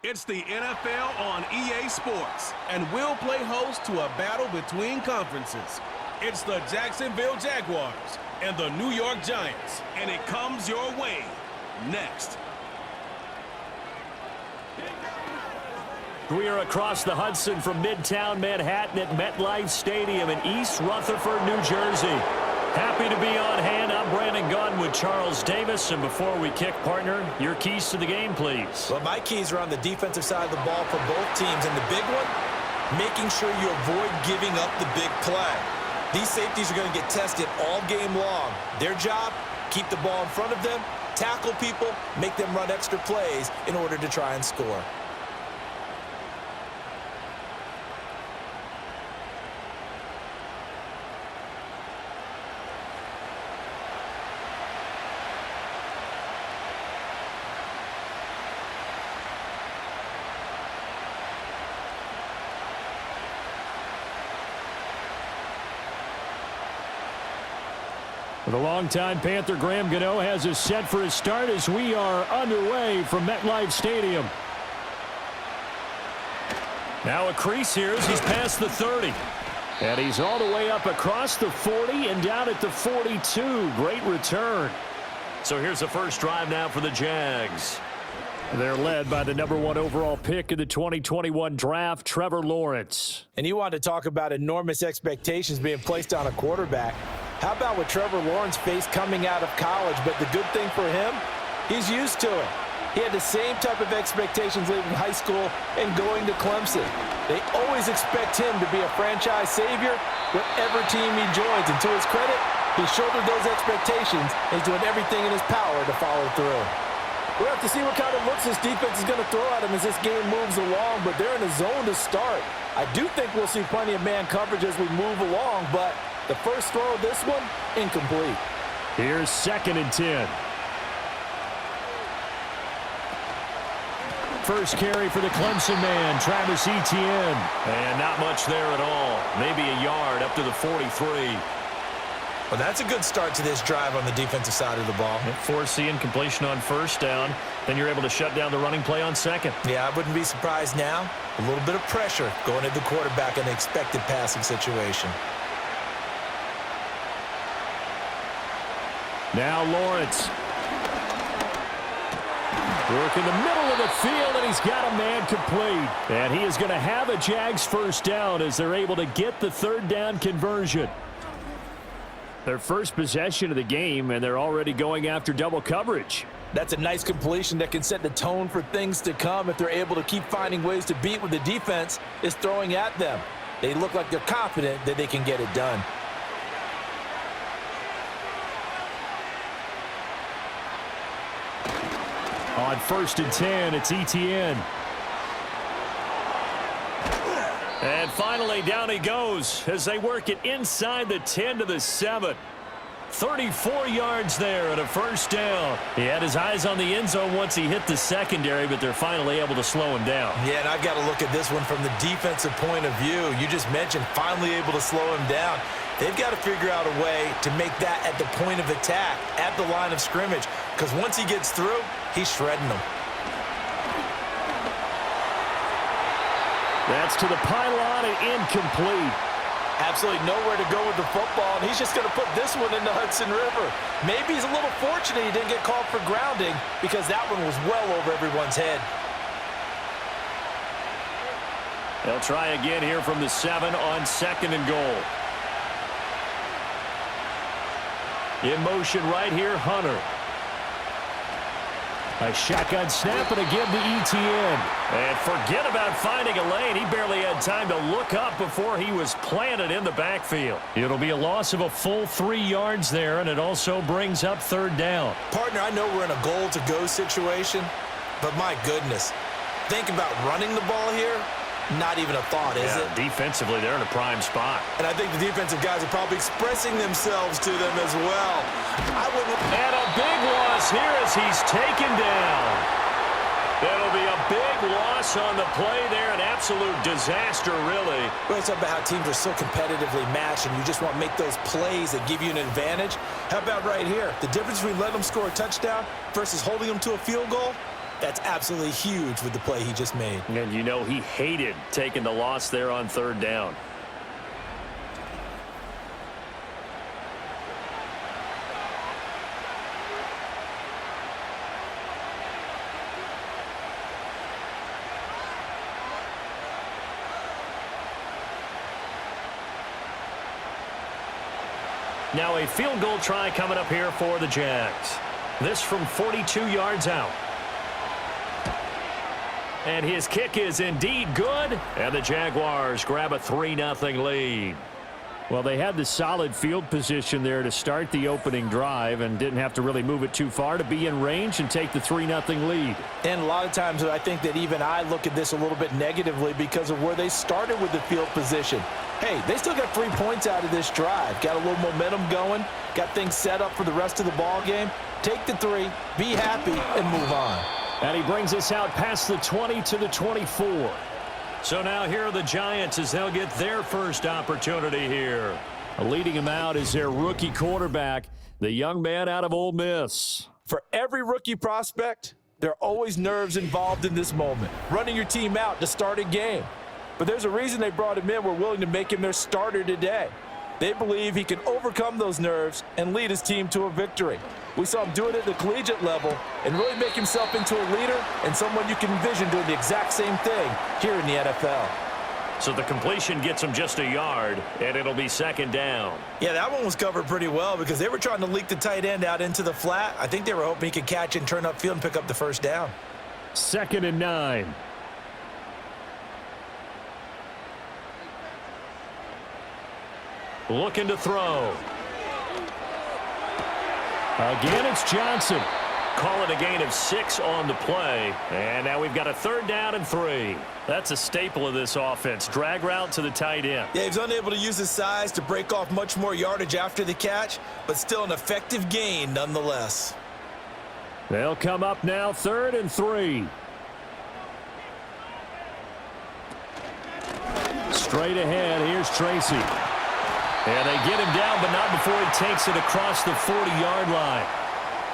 It's the NFL on EA Sports, and we'll play host to a battle between conferences. It's the Jacksonville Jaguars and the New York Giants, and it comes your way next. We are across the Hudson from Midtown Manhattan at MetLife Stadium in East Rutherford, New Jersey. Happy to be on hand. I'm Brandon Gunn with Charles Davis. And before we kick, partner, your keys to the game, please. Well, my keys are on the defensive side of the ball for both teams. And the big one, making sure you avoid giving up the big play. These safeties are going to get tested all game long. Their job, keep the ball in front of them, tackle people, make them run extra plays in order to try and score. The longtime Panther Graham Gano has us set for his start as we are underway from MetLife Stadium. Now a crease here as he's past the 30. And he's all the way up across the 40 and down at the 42. Great return. So here's the first drive now for the Jags. They're led by the #1 overall pick in the 2021 draft, Trevor Lawrence. And you want to talk about enormous expectations being placed on a quarterback. How about what Trevor Lawrence faced coming out of college? But the good thing for him, he's used to it. He had the same type of expectations leaving high school and going to Clemson. They always expect him to be a franchise savior whatever team he joins. And to his credit, he shouldered those expectations and he's doing everything in his power to follow through. We'll have to see what kind of looks this defense is going to throw at him as this game moves along, but they're in a zone to start. I do think we'll see plenty of man coverage as we move along, but the first throw of this one, incomplete. Here's 2nd and 10. First carry for the Clemson man, Travis Etienne. And not much there at all. Maybe a yard up to the 43. Well, that's a good start to this drive on the defensive side of the ball. Forcing completion on first down. Then you're able to shut down the running play on second. Yeah, I wouldn't be surprised now. A little bit of pressure going at the quarterback in an expected passing situation. Now Lawrence. Work in the middle of the field, and he's got a man complete. And he is going to have a Jags first down as they're able to get the 3rd down conversion. Their first possession of the game, and they're already going after double coverage. That's a nice completion that can set the tone for things to come if they're able to keep finding ways to beat what the defense is throwing at them. They look like they're confident that they can get it done. On 1st and 10, it's Etienne. And finally, down he goes as they work it inside the 10 to the 7. 34 yards there and a first down. He had his eyes on the end zone once he hit the secondary, but they're finally able to slow him down. Yeah, and I've got to look at this one from the defensive point of view. You just mentioned finally able to slow him down. They've got to figure out a way to make that at the point of attack, at the line of scrimmage, because once he gets through, he's shredding them. That's to the pylon and incomplete. Absolutely nowhere to go with the football, and he's just going to put this one in the Hudson River. Maybe he's a little fortunate he didn't get called for grounding because that one was well over everyone's head. They'll try again here from the 7 on 2nd and goal. In motion right here, Hunter. A shotgun snap and again to Etienne. And forget about finding a lane. He barely had time to look up before he was planted in the backfield. It'll be a loss of a full 3 yards there, and it also brings up 3rd down. Partner, I know we're in a goal-to-go situation, but my goodness, think about running the ball here. Not even a thought, is it? Defensively, they're in a prime spot. And I think the defensive guys are probably expressing themselves to them as well. And a big loss here as he's taken down. That'll be a big loss on the play there. An absolute disaster, really. Well, it's about how teams are so competitively matched, and you just want to make those plays that give you an advantage. How about right here? The difference between letting them score a touchdown versus holding them to a field goal? That's absolutely huge with the play he just made. And you know he hated taking the loss there on third down. Now a field goal try coming up here for the Jags. This from 42 yards out. And his kick is indeed good. And the Jaguars grab a 3-0 lead. Well, they had the solid field position there to start the opening drive and didn't have to really move it too far to be in range and take the 3-0 lead. And a lot of times I think that even I look at this a little bit negatively because of where they started with the field position. Hey, they still got 3 points out of this drive. Got a little momentum going. Got things set up for the rest of the ball game. Take the 3, be happy, and move on. And he brings us out past the 20 to the 24. So now here are the Giants as they'll get their first opportunity here. Leading them out is their rookie quarterback, the young man out of Ole Miss. For every rookie prospect, there are always nerves involved in this moment. Running your team out to start a game. But there's a reason they brought him in. We're willing to make him their starter today. They believe he can overcome those nerves and lead his team to a victory. We saw him do it at the collegiate level and really make himself into a leader and someone you can envision doing the exact same thing here in the NFL. So the completion gets him just a yard, and it'll be second down. Yeah, that one was covered pretty well because they were trying to leak the tight end out into the flat. I think they were hoping he could catch it and turn upfield and pick up the first down. 2nd and 9. Looking to throw. Again, it's Johnson. Call it a gain of 6 on the play. And now we've got a 3rd down and 3. That's a staple of this offense. Drag route to the tight end. Yeah, he's unable to use his size to break off much more yardage after the catch, but still an effective gain nonetheless. They'll come up now 3rd and 3. Straight ahead, here's Tracy. And they get him down, but not before he takes it across the 40-yard line.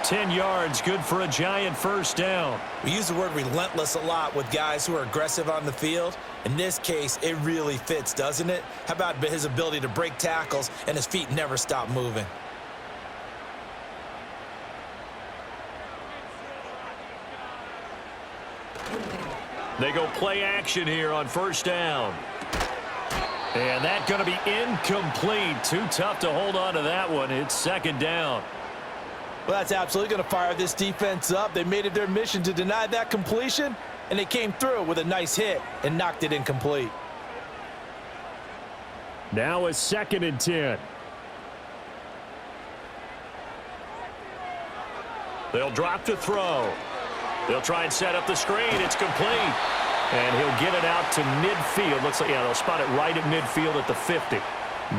10 yards, good for a Giant first down. We use the word relentless a lot with guys who are aggressive on the field. In this case, it really fits, doesn't it? How about his ability to break tackles and his feet never stop moving? They go play action here on first down. And that's going to be incomplete. Too tough to hold on to that one. It's second down. Well, that's absolutely going to fire this defense up. They made it their mission to deny that completion, and they came through with a nice hit and knocked it incomplete. Now it's 2nd and 10. They'll drop to throw. They'll try and set up the screen. It's complete. And he'll get it out to midfield. Looks like, yeah, they'll spot it right at midfield at the 50.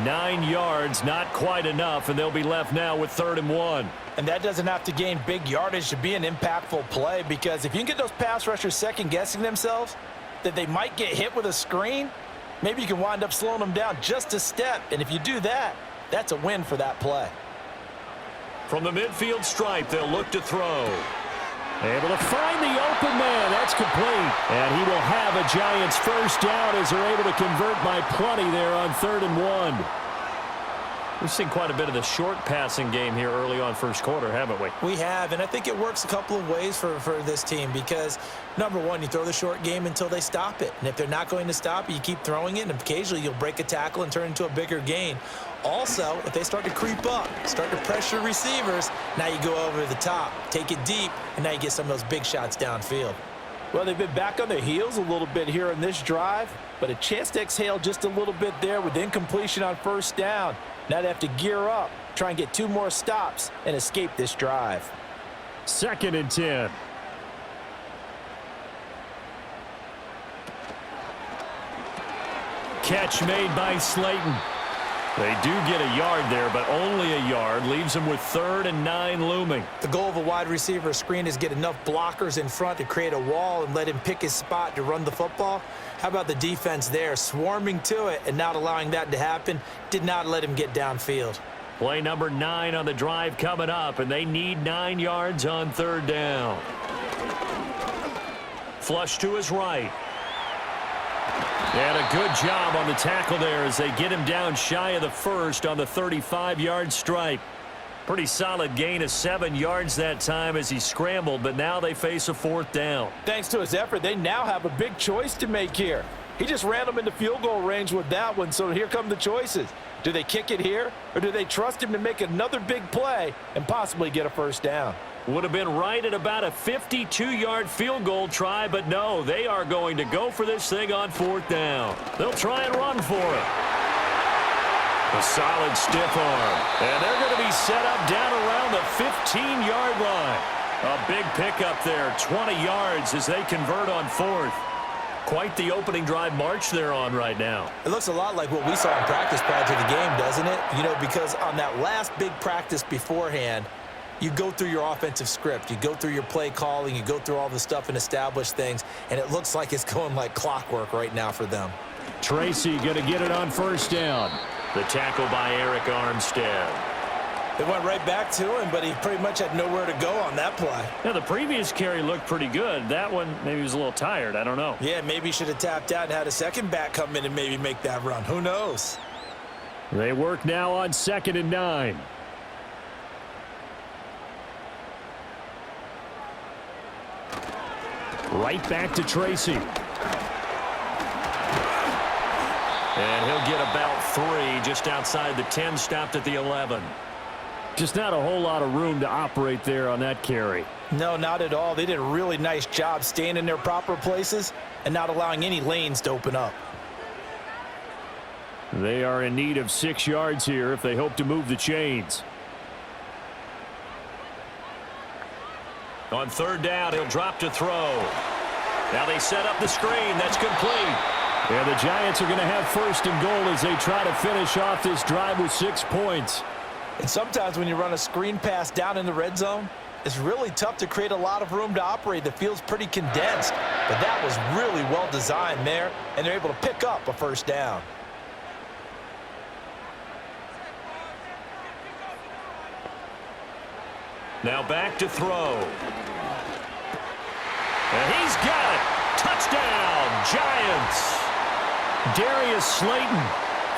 9 yards, not quite enough, and they'll be left now with 3rd and 1. And that doesn't have to gain big yardage to be an impactful play, because if you can get those pass rushers second-guessing themselves that they might get hit with a screen, maybe you can wind up slowing them down just a step. And if you do that, that's a win for that play. From the midfield stripe, they'll look to throw. Able to find the open man. That's complete. And he will have a Giants first down as they're able to convert by plenty there on 3rd and 1. We've seen quite a bit of the short passing game here early on first quarter, haven't we? We have, and I think it works a couple of ways for this team because, number one, you throw the short game until they stop it. And if they're not going to stop it, you keep throwing it, and occasionally you'll break a tackle and turn into a bigger gain. Also, if they start to creep up, start to pressure receivers, now you go over the top, take it deep, and now you get some of those big shots downfield. Well, they've been back on their heels a little bit here in this drive, but a chance to exhale just a little bit there with incompletion on first down. Now they have to gear up, try and get 2 more stops, and escape this drive. 2nd and 10. Catch made by Slayton. They do get a yard there, but only a yard. Leaves them with 3rd and 9 looming. The goal of a wide receiver screen is get enough blockers in front to create a wall and let him pick his spot to run the football. How about the defense there, swarming to it and not allowing that to happen? Did not let him get downfield. Play number 9 on the drive coming up, and they need 9 yards on 3rd down. flush to his right. And a good job on the tackle there as they get him down shy of the first on the 35-yard stripe. Pretty solid gain of 7 yards that time as he scrambled, but now they face a 4th down. Thanks to his effort, they now have a big choice to make here. He just ran them into field goal range with that one, so here come the choices. Do they kick it here, or do they trust him to make another big play and possibly get a first down? Would have been right at about a 52-yard field goal try, but no, they are going to go for this thing on 4th down. They'll try and run for it. A solid stiff arm. And they're going to be set up down around the 15-yard line. A big pickup there, 20 yards as they convert on 4th. Quite the opening drive march they're on right now. It looks a lot like what we saw in practice prior to the game, doesn't it? You know, because on that last big practice beforehand, you go through your offensive script. You go through your play calling. You go through all the stuff and establish things. And it looks like it's going like clockwork right now for them. Tracy going to get it on 1st down. The tackle by Eric Armstead. They went right back to him, but he pretty much had nowhere to go on that play. Yeah, the previous carry looked pretty good. That one, maybe he was a little tired. I don't know. Yeah, maybe he should have tapped out and had a second back come in and maybe make that run. Who knows? They work now on 2nd and 9. Right back to Tracy. And he'll get about 3 just outside the 10, stopped at the 11. Just not a whole lot of room to operate there on that carry. No, not at all. They did a really nice job staying in their proper places and not allowing any lanes to open up. They are in need of 6 yards here if they hope to move the chains. On 3rd down, he'll drop to throw. Now they set up the screen. That's complete. And the Giants are going to have 1st and goal as they try to finish off this drive with 6 points. And sometimes when you run a screen pass down in the red zone, it's really tough to create a lot of room to operate. The field's pretty condensed. But that was really well designed there, and they're able to pick up a 1st down. Now back to throw. And he's got it. Touchdown, Giants. Darius Slayton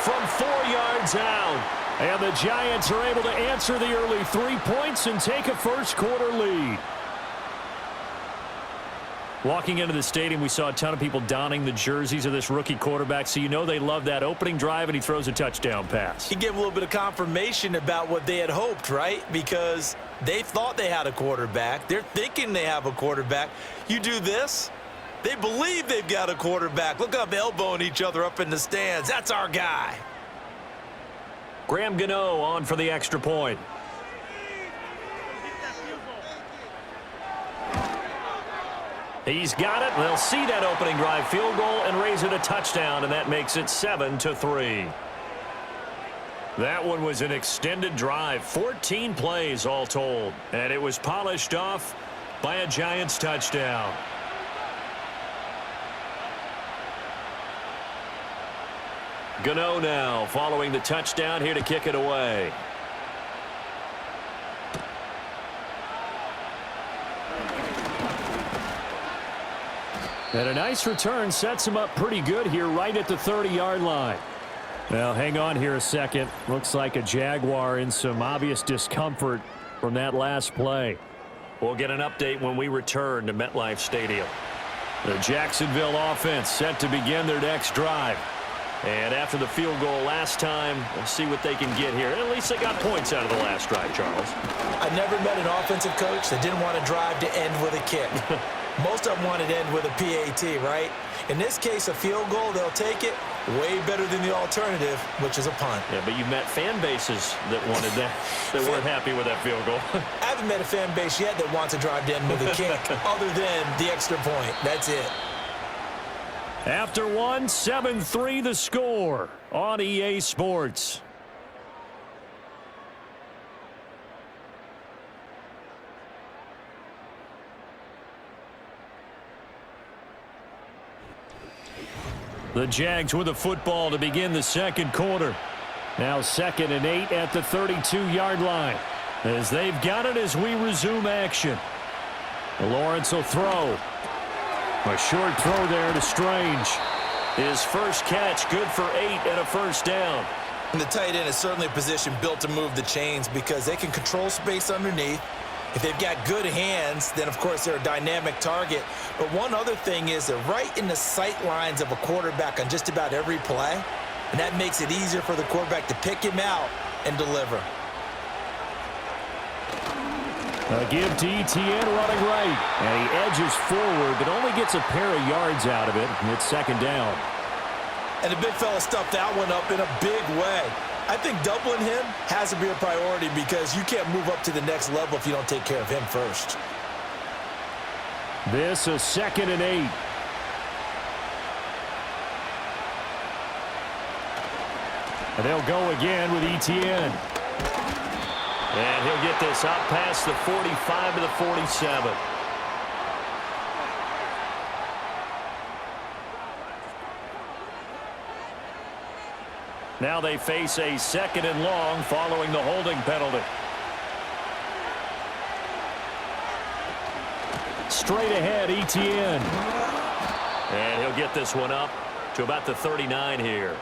from 4 yards out. And the Giants are able to answer the early 3 points and take a 1st quarter lead. Walking into the stadium, we saw a ton of people donning the jerseys of this rookie quarterback, so you know they love that opening drive, and he throws a touchdown pass. He gave a little bit of confirmation about what they had hoped, right? Because they thought they had a quarterback. They're thinking they have a quarterback. You do this, they believe they've got a quarterback. Look up, elbowing each other up in the stands. That's our guy. Graham Gano on for the extra point. He's got it. They'll see that opening drive field goal and raise it a touchdown, and that makes it 7-3. That one was an extended drive, 14 plays all told, and it was polished off by a Giants touchdown. Gano now following the touchdown here to kick it away. And a nice return sets him up pretty good here right at the 30-yard line. Now, hang on here a second. Looks like a Jaguar in some obvious discomfort from that last play. We'll get an update when we return to MetLife Stadium. The Jacksonville offense set to begin their next drive. And after the field goal last time, we'll see what they can get here. At least they got points out of the last drive, Charles. I never met an offensive coach that didn't want to drive to end with a kick. Most of them wanted to end with a PAT, right? In this case, a field goal, they'll take it. Way better than the alternative, which is a punt. Yeah, but you met fan bases that wanted that, that weren't happy with that field goal. I haven't met a fan base yet that wants to drive to end with a kick, other than the extra point. That's it. After one, 7-3 the score on EA Sports. The Jags with the football to begin the second quarter. Now 2nd and 8 at the 32-yard line. As they've got it as we resume action. Lawrence will throw. A short throw there to Strange. His first catch, good for 8 and a first down. And the tight end is certainly a position built to move the chains because they can control space underneath. If they've got good hands, then, of course, they're a dynamic target. But one other thing is they're right in the sight lines of a quarterback on just about every play, and that makes it easier for the quarterback to pick him out and deliver. A give to ETN running right, and he edges forward, but only gets a pair of yards out of it, and it's second down. And the big fella stuffed that one up in a big way. I think doubling him has to be a priority because you can't move up to the next level if you don't take care of him first. This is 2nd and 8. And they'll go again with ETN. And he'll get this up past the 45 to the 47. Now they face a 2nd and long following the holding penalty. Straight ahead, ETN. And he'll get this one up to about the 39 here.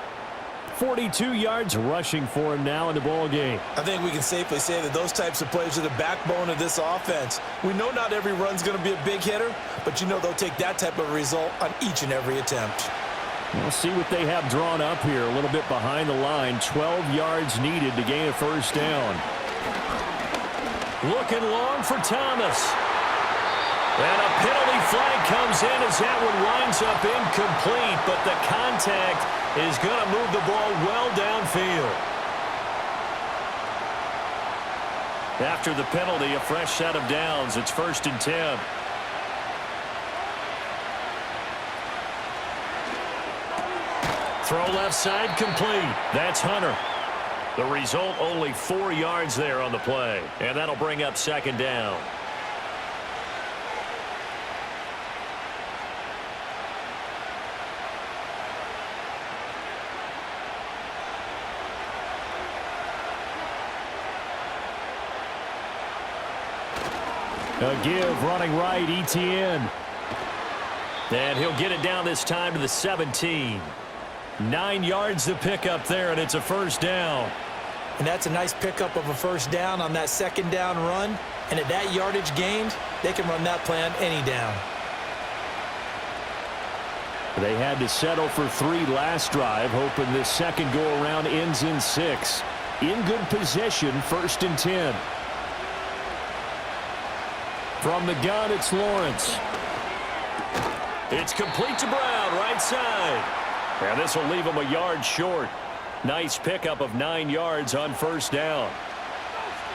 42 yards rushing for him now in the ball game. I think we can safely say that those types of plays are the backbone of this offense. We know not every run's going to be a big hitter, but you know they'll take that type of result on each and every attempt. We'll see what they have drawn up here. A little bit behind the line. 12 yards needed to gain a first down. Looking long for Thomas. And a penalty flag comes in as that one winds up incomplete, but the contact is going to move the ball well downfield. After the penalty, a fresh set of downs. It's 1st and 10. Throw left side complete. That's Hunter. The result, only 4 yards there on the play. And that'll bring up 2nd down. A give running right, ETN. And he'll get it down this time to the 17. 9 yards to pick up there, and it's a first down. And that's a nice pickup of a first down on that 2nd down run. And at that yardage gained, they can run that play on any down. They had to settle for 3 last drive, hoping this second go-around ends in 6. In good position, 1st and 10. From the gun, it's Lawrence. It's complete to Brown, right side. And this will leave him a yard short. Nice pickup of 9 yards on first down.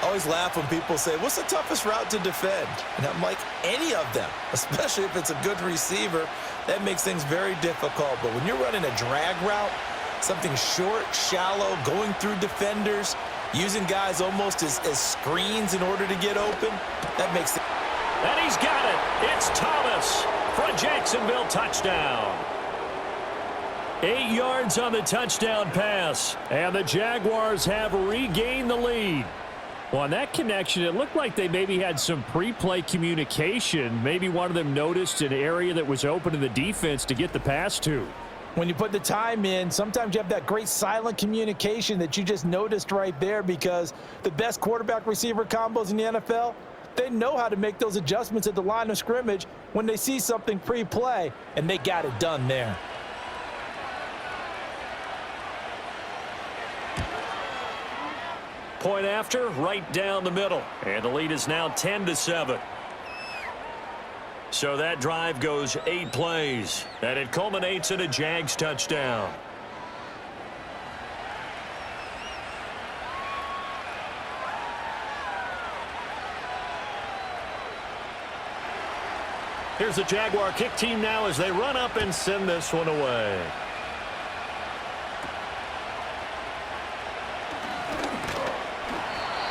I always laugh when people say, what's the toughest route to defend? And I'm like, any of them, especially if it's a good receiver. That makes things very difficult. But when you're running a drag route, something short, shallow, going through defenders, using guys almost as screens in order to get open, that makes it. And he's got it. It's Thomas for a Jacksonville touchdown. 8 yards on the touchdown pass. And the Jaguars have regained the lead. Well, on that connection, it looked like they maybe had some pre-play communication. Maybe one of them noticed an area that was open to the defense to get the pass to. When you put the time in, sometimes you have that great silent communication that you just noticed right there, because the best quarterback-receiver combos in the NFL, they know how to make those adjustments at the line of scrimmage when they see something pre-play, and they got it done there. Point after, right down the middle. And the lead is now 10-7. So that drive goes 8 plays, and it culminates in a Jags touchdown. Here's the Jaguar kick team now as they run up and send this one away.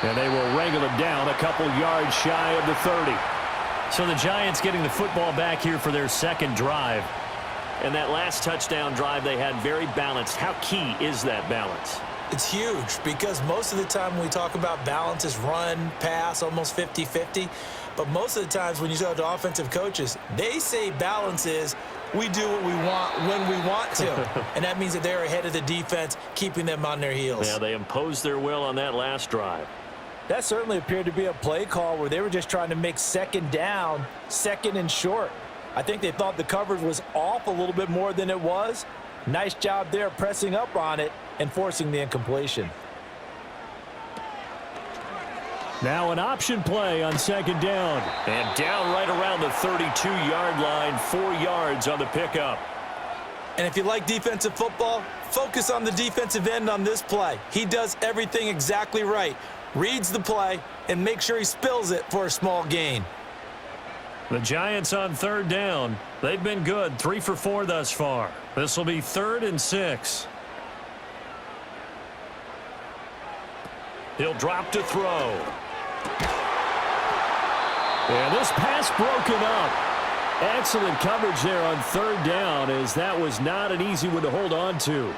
And they will wrangle it down a couple yards shy of the 30. So the Giants getting the football back here for their second drive. And that last touchdown drive they had very balanced. How key is that balance? It's huge, because most of the time when we talk about balance is run, pass, almost 50-50. But most of the times when you talk to offensive coaches, they say balance is we do what we want when we want to. And that means that they're ahead of the defense, keeping them on their heels. Yeah, they imposed their will on that last drive. That certainly appeared to be a play call where they were just trying to make second down, second and short. I think they thought the coverage was off a little bit more than it was. Nice job there pressing up on it and forcing the incompletion. Now an option play on second down. And down right around the 32-yard line, 4 yards on the pickup. And if you like defensive football, focus on the defensive end on this play. He does everything exactly right. Reads the play and make sure he spills it for a small gain. The Giants on third down. They've been good, 3 for 4 thus far. This will be 3rd and 6. He'll drop to throw. And this pass broken up. Excellent coverage there on third down, as that was not an easy one to hold on to.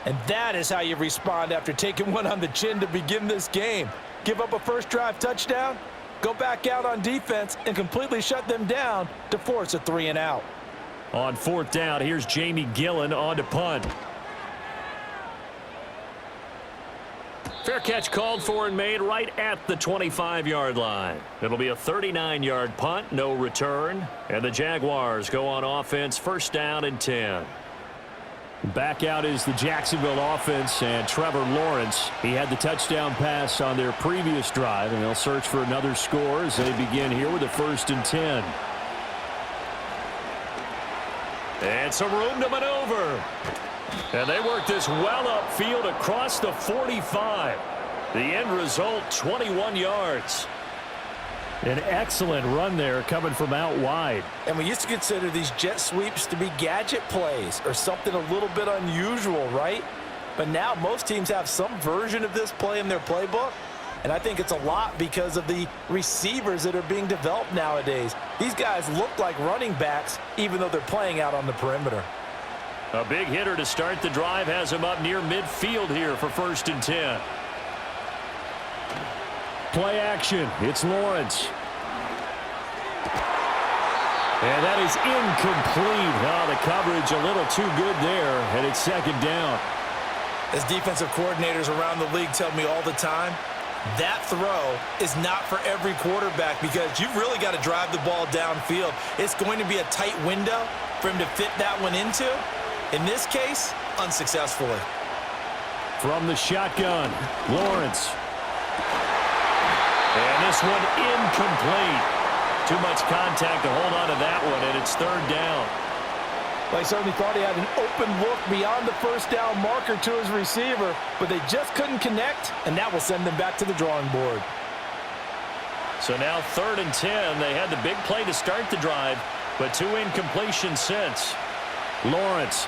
And that is how you respond after taking one on the chin to begin this game. Give up a first drive touchdown, go back out on defense, and completely shut them down to force a 3 and out. On 4th down, here's Jamie Gillen on to punt. Fair catch called for and made right at the 25-yard line. It'll be a 39-yard punt, no return. And the Jaguars go on offense, 1st down and 10. Back out is the Jacksonville offense and Trevor Lawrence. He had the touchdown pass on their previous drive, and they'll search for another score as they begin here with a 1st and 10. And some room to maneuver. And they work this well upfield across the 45. The end result, 21 yards. An excellent run there coming from out wide. And we used to consider these jet sweeps to be gadget plays or something a little bit unusual, right? But now most teams have some version of this play in their playbook. And I think it's a lot because of the receivers that are being developed nowadays. These guys look like running backs even though they're playing out on the perimeter. A big hitter to start the drive has him up near midfield here for 1st and 10. Play action. It's Lawrence. And that is incomplete. Oh, the coverage a little too good there, and it's 2nd down. As defensive coordinators around the league tell me all the time, that throw is not for every quarterback because you've really got to drive the ball downfield. It's going to be a tight window for him to fit that one into. In this case, unsuccessfully. From the shotgun, Lawrence. And this one incomplete. Too much contact to hold on to that one, and it's 3rd down. Well, he certainly thought he had an open look beyond the 1st down marker to his receiver, but they just couldn't connect, and that will send them back to the drawing board. So now 3rd and 10. They had the big play to start the drive, but 2 incompletions since. Lawrence.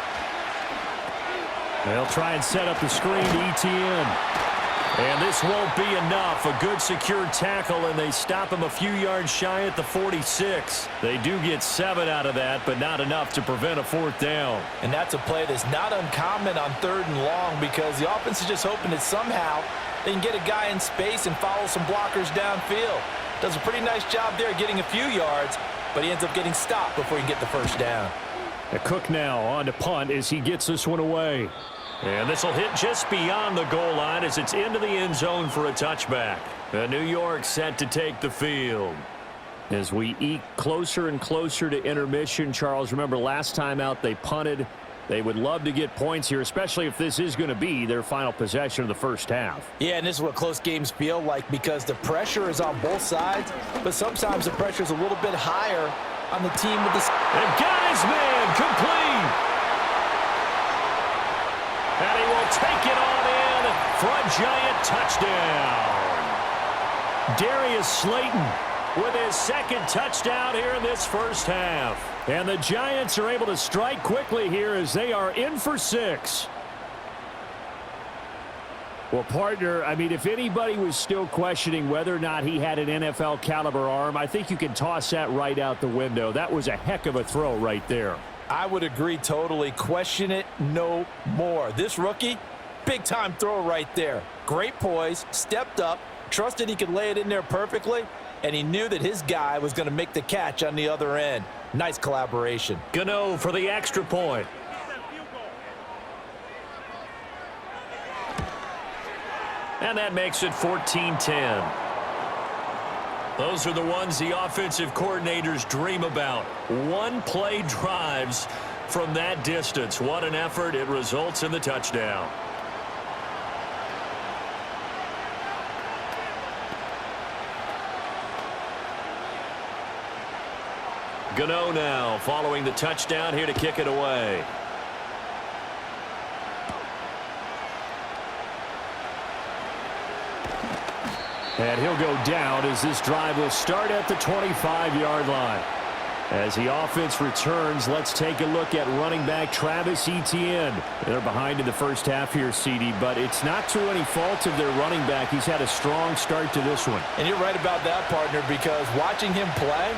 They'll try and set up the screen to ETN. And this won't be enough. A good secure tackle, and they stop him a few yards shy at the 46. They do get 7 out of that, but not enough to prevent a 4th down. And that's a play that's not uncommon on 3rd and long because the offense is just hoping that somehow they can get a guy in space and follow some blockers downfield. Does a pretty nice job there getting a few yards, but he ends up getting stopped before he can get the 1st down. Cook now on to punt as he gets this one away. And this will hit just beyond the goal line as it's into the end zone for a touchback. New York set to take the field. As we eke closer and closer to intermission, Charles, remember last time out they punted. They would love to get points here, especially if this is going to be their final possession of the 1st half. Yeah, and this is what close games feel like because the pressure is on both sides, but sometimes the pressure is a little bit higher on the team with the... And got his man complete. And he will take it on in for a giant touchdown. Darius Slayton with his 2nd touchdown here in this 1st half. And the Giants are able to strike quickly here as they are in for 6. Well, partner, I mean, if anybody was still questioning whether or not he had an NFL caliber arm, I think you can toss that right out the window. That was a heck of a throw right there. I would agree totally. Question it no more. This rookie, big-time throw right there. Great poise, stepped up, trusted he could lay it in there perfectly, and he knew that his guy was going to make the catch on the other end. Nice collaboration. Gano for the extra point. And that makes it 14-10. Those are the ones the offensive coordinators dream about. One-play drives from that distance. What an effort. It results in the touchdown. Gano now following the touchdown here to kick it away. And he'll go down as this drive will start at the 25-yard line. As the offense returns, let's take a look at running back Travis Etienne. They're behind in the first half here, CD, but it's not to any fault of their running back. He's had a strong start to this one. And you're right about that, partner, because watching him play,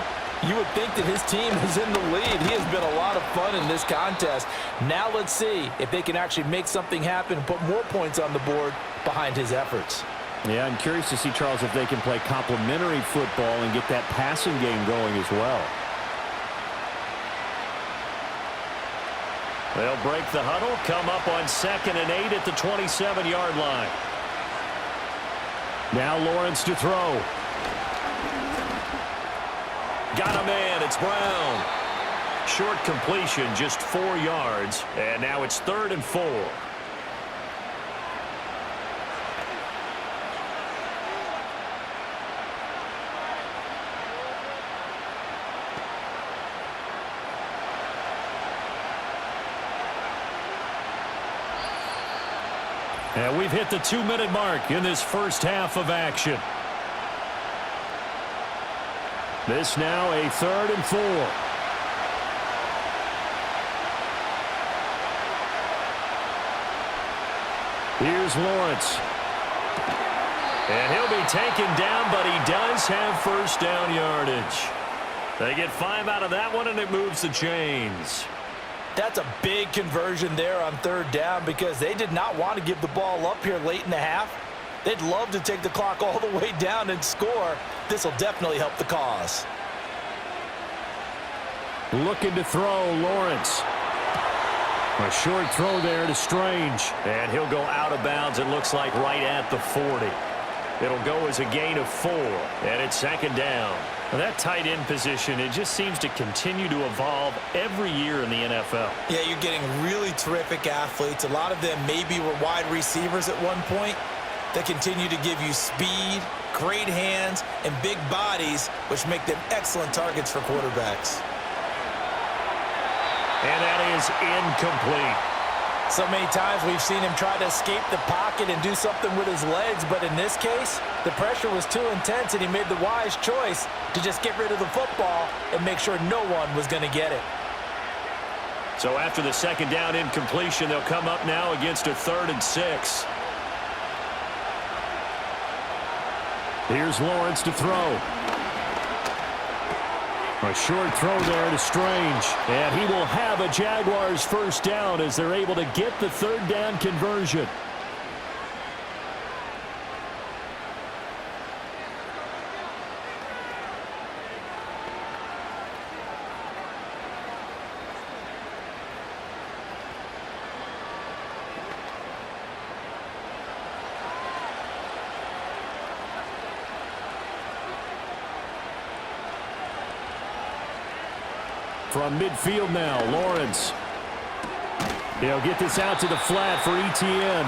you would think that his team is in the lead. He has been a lot of fun in this contest. Now let's see if they can actually make something happen and put more points on the board behind his efforts. Yeah, I'm curious to see, Charles, if they can play complementary football and get that passing game going as well. They'll break the huddle, come up on 2nd and 8 at the 27-yard line. Now Lawrence to throw. Got a man, it's Brown. Short completion, just 4 yards, and now it's 3rd and 4. And we've hit the 2-minute mark in this first half of action. This now a 3rd and 4. Here's Lawrence. And he'll be taken down, but he does have first down yardage. They get 5 out of that one, and it moves the chains. That's a big conversion there on 3rd down because they did not want to give the ball up here late in the half. They'd love to take the clock all the way down and score. This will definitely help the cause. Looking to throw, Lawrence. A short throw there to Strange. And he'll go out of bounds, it looks like, right at the 40. It'll go as a gain of 4, and it's 2nd down. Well, that tight end position, it just seems to continue to evolve every year in the NFL. Yeah, you're getting really terrific athletes. A lot of them maybe were wide receivers at one point. They continue to give you speed, great hands, and big bodies, which make them excellent targets for quarterbacks. And that is incomplete. So many times we've seen him try to escape the pocket and do something with his legs, but in this case, the pressure was too intense, and he made the wise choice to just get rid of the football and make sure no one was going to get it. So after the 2nd down incompletion, they'll come up now against a 3rd and 6. Here's Lawrence to throw. A short throw there to Strange. And he will have a Jaguars first down as they're able to get the 3rd down conversion. From midfield now, Lawrence. He'll get this out to the flat for Etienne.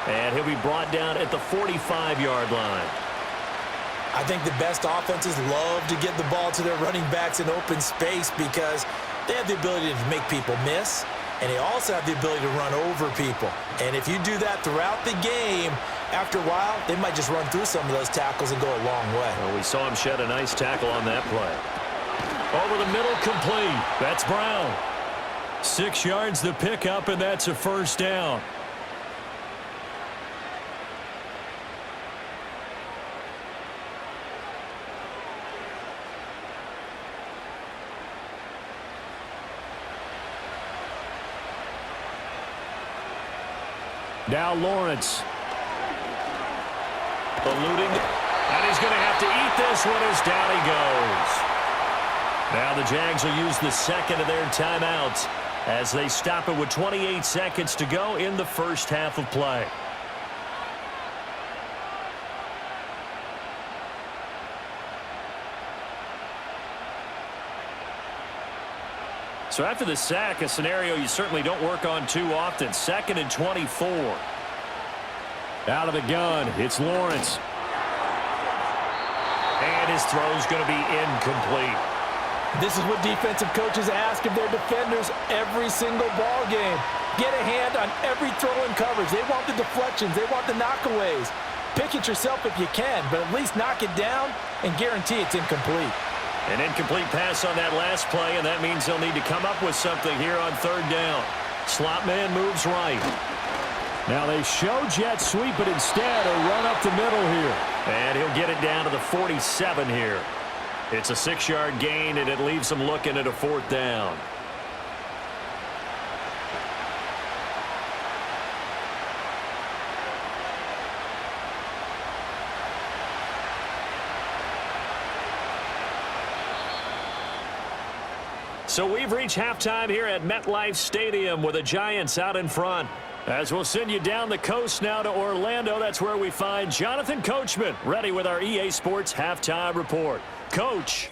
And he'll be brought down at the 45-yard line. I think the best offenses love to get the ball to their running backs in open space because they have the ability to make people miss, and they also have the ability to run over people. And if you do that throughout the game, after a while, they might just run through some of those tackles and go a long way. Well, we saw him shed a nice tackle on that play. Over the middle, complete. That's Brown. 6 yards the pickup, and that's a first down. Now Lawrence. Eluding, and he's going to have to eat this one as down he goes. Now the Jags will use the second of their timeouts as they stop it with 28 seconds to go in the first half of play. So after the sack, a scenario you certainly don't work on too often. 2nd and 24. Out of the gun, it's Lawrence. And his throw's going to be incomplete. This is what defensive coaches ask of their defenders every single ball game. Get a hand on every throw in coverage. They want the deflections. They want the knockaways. Pick it yourself if you can, but at least knock it down and guarantee it's incomplete. An incomplete pass on that last play, and that means they'll need to come up with something here on 3rd down. Slot man moves right. Now they show jet sweep, but instead a run up the middle here. And he'll get it down to the 47 here. It's a 6-yard gain, and it leaves them looking at a 4th down. So we've reached halftime here at MetLife Stadium with the Giants out in front. As we'll send you down the coast now to Orlando, that's where we find Jonathan Coachman ready with our EA Sports Halftime Report. Coach.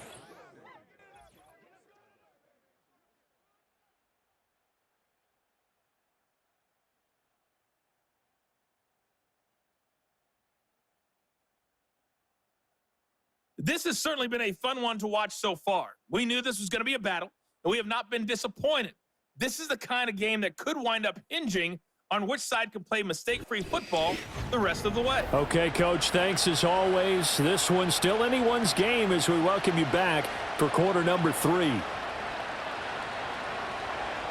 This has certainly been a fun one to watch so far. We knew this was going to be a battle, and we have not been disappointed. This is the kind of game that could wind up hinging on which side can play mistake-free football the rest of the way. Okay, Coach, thanks as always. This one's still anyone's game as we welcome you back for quarter number 3.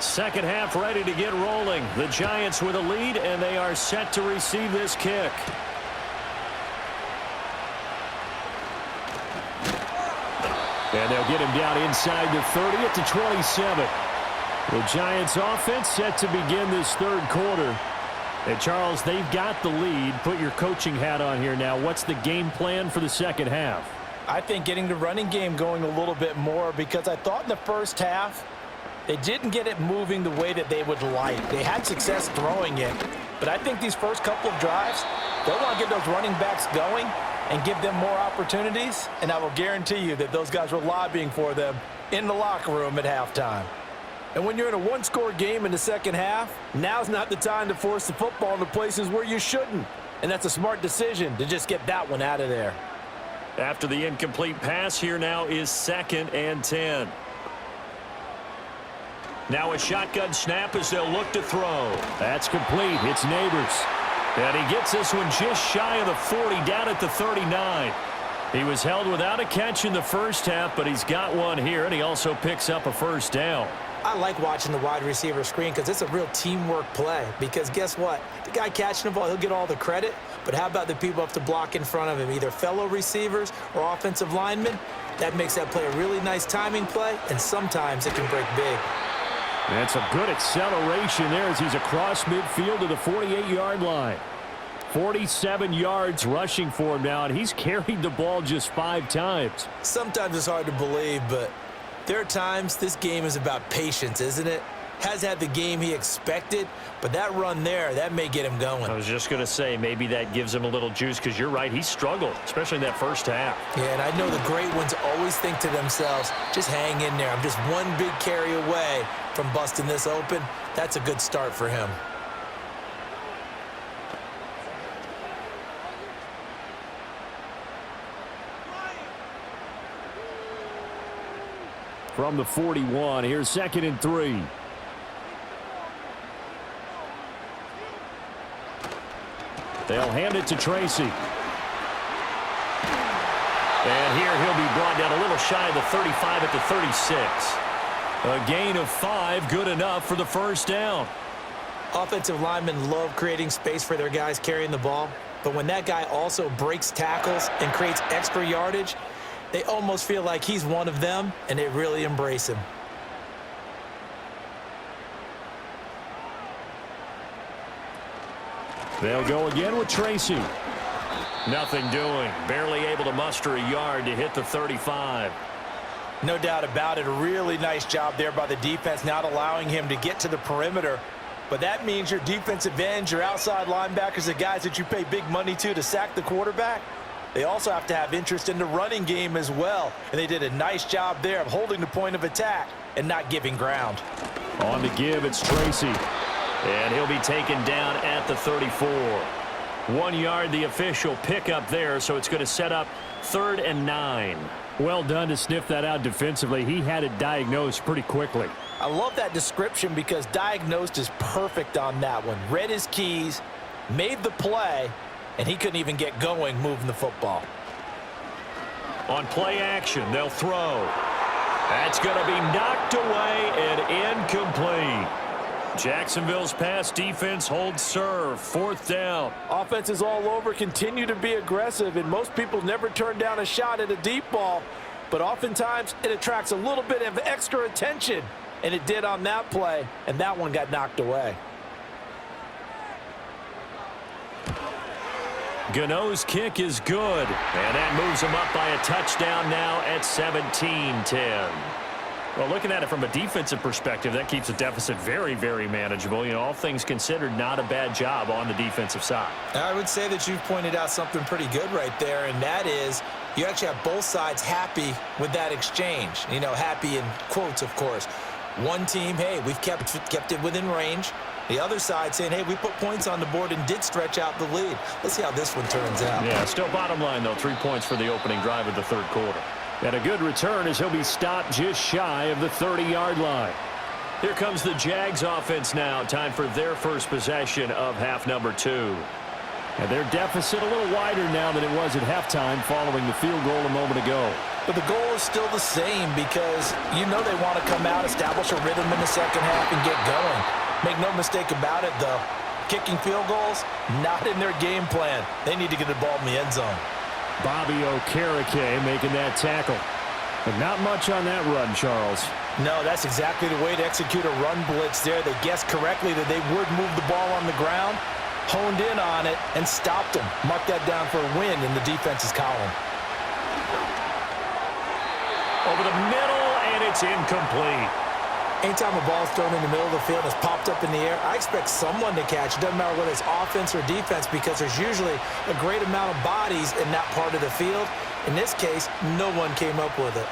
Second half ready to get rolling. The Giants with a lead, and they are set to receive this kick. And they'll get him down inside the 30 at the 27. The Giants offense set to begin this 3rd quarter. And Charles, they've got the lead. Put your coaching hat on here now. What's the game plan for the second half? I think getting the running game going a little bit more, because I thought in the first half they didn't get it moving the way that they would like. They had success throwing it, but I think these first couple of drives, they'll want to get those running backs going and give them more opportunities, and I will guarantee you that those guys were lobbying for them in the locker room at halftime. And when you're in a one-score game in the second half, now's not the time to force the football into places where you shouldn't. And that's a smart decision to just get that one out of there. After the incomplete pass, here now is 2nd and 10. Now a shotgun snap as they'll look to throw. That's complete. It's Neighbors. And he gets this one just shy of the 40, down at the 39. He was held without a catch in the first half, but he's got one here, and he also picks up a 1st down. I like watching the wide receiver screen because it's a real teamwork play. Because guess what? The guy catching the ball, he'll get all the credit. But how about the people up to block in front of him, either fellow receivers or offensive linemen? That makes that play a really nice timing play, and sometimes it can break big. That's a good acceleration there as he's across midfield to the 48-yard line. 47 yards rushing for him now, and he's carried the ball just 5 times. Sometimes it's hard to believe, but there are times this game is about patience, isn't it? Has had the game he expected, but that run there, that may get him going. I was just going to say, maybe that gives him a little juice, because you're right, he struggled, especially in that first half. Yeah, and I know the great ones always think to themselves, just hang in there. I'm just one big carry away from busting this open. That's a good start for him. From the 41, here's 2nd and 3. They'll hand it to Tracy. And here he'll be brought down a little shy of the 35 at the 36. A gain of 5, good enough for the 1st down. Offensive linemen love creating space for their guys carrying the ball, but when that guy also breaks tackles and creates extra yardage, they almost feel like he's one of them, and they really embrace him. They'll go again with Tracy. Nothing doing. Barely able to muster a yard to hit the 35. No doubt about it. A really nice job there by the defense, not allowing him to get to the perimeter. But that means your defensive ends, your outside linebackers, the guys that you pay big money to sack the quarterback, they also have to have interest in the running game as well. And they did a nice job there of holding the point of attack and not giving ground. On the give, it's Tracy. And he'll be taken down at the 34. 1 yard, the official pickup there, so it's going to set up 3rd and 9. Well done to sniff that out defensively. He had it diagnosed pretty quickly. I love that description because diagnosed is perfect on that one. Read his keys, made the play, and he couldn't even get going moving the football. On play action, they'll throw. That's going to be knocked away and incomplete. Jacksonville's pass defense holds serve. 4th down. Offense is all over, continue to be aggressive, and most people never turn down a shot at a deep ball, but oftentimes it attracts a little bit of extra attention, and it did on that play, and that one got knocked away. Gano's kick is good, and that moves him up by a touchdown now at 17-10. Well, looking at it from a defensive perspective, that keeps the deficit very, very manageable. You know, all things considered, not a bad job on the defensive side. I would say that you've pointed out something pretty good right there, and that is you actually have both sides happy with that exchange. You know, happy in quotes, of course. One team, hey, we've kept it within range. The other side saying, hey, we put points on the board and did stretch out the lead. Let's see how this one turns out. Yeah, still bottom line, though, 3 points for the opening drive of the 3rd quarter. And a good return as he'll be stopped just shy of the 30-yard line. Here comes the Jags offense now. Time for their first possession of half number 2. And their deficit a little wider now than it was at halftime following the field goal a moment ago. But the goal is still the same because you know they want to come out, establish a rhythm in the second half, and get going. Make no mistake about it, though. Kicking field goals, not in their game plan. They need to get the ball in the end zone. Bobby Okereke making that tackle. But not much on that run, Charles. No, that's exactly the way to execute a run blitz there. They guessed correctly that they would move the ball on the ground, honed in on it, and stopped them. Mark that down for a win in the defense's column. Over the middle, and it's incomplete. Anytime a ball is thrown in the middle of the field and it's popped up in the air, I expect someone to catch. It doesn't matter whether it's offense or defense because there's usually a great amount of bodies in that part of the field. In this case, no one came up with it.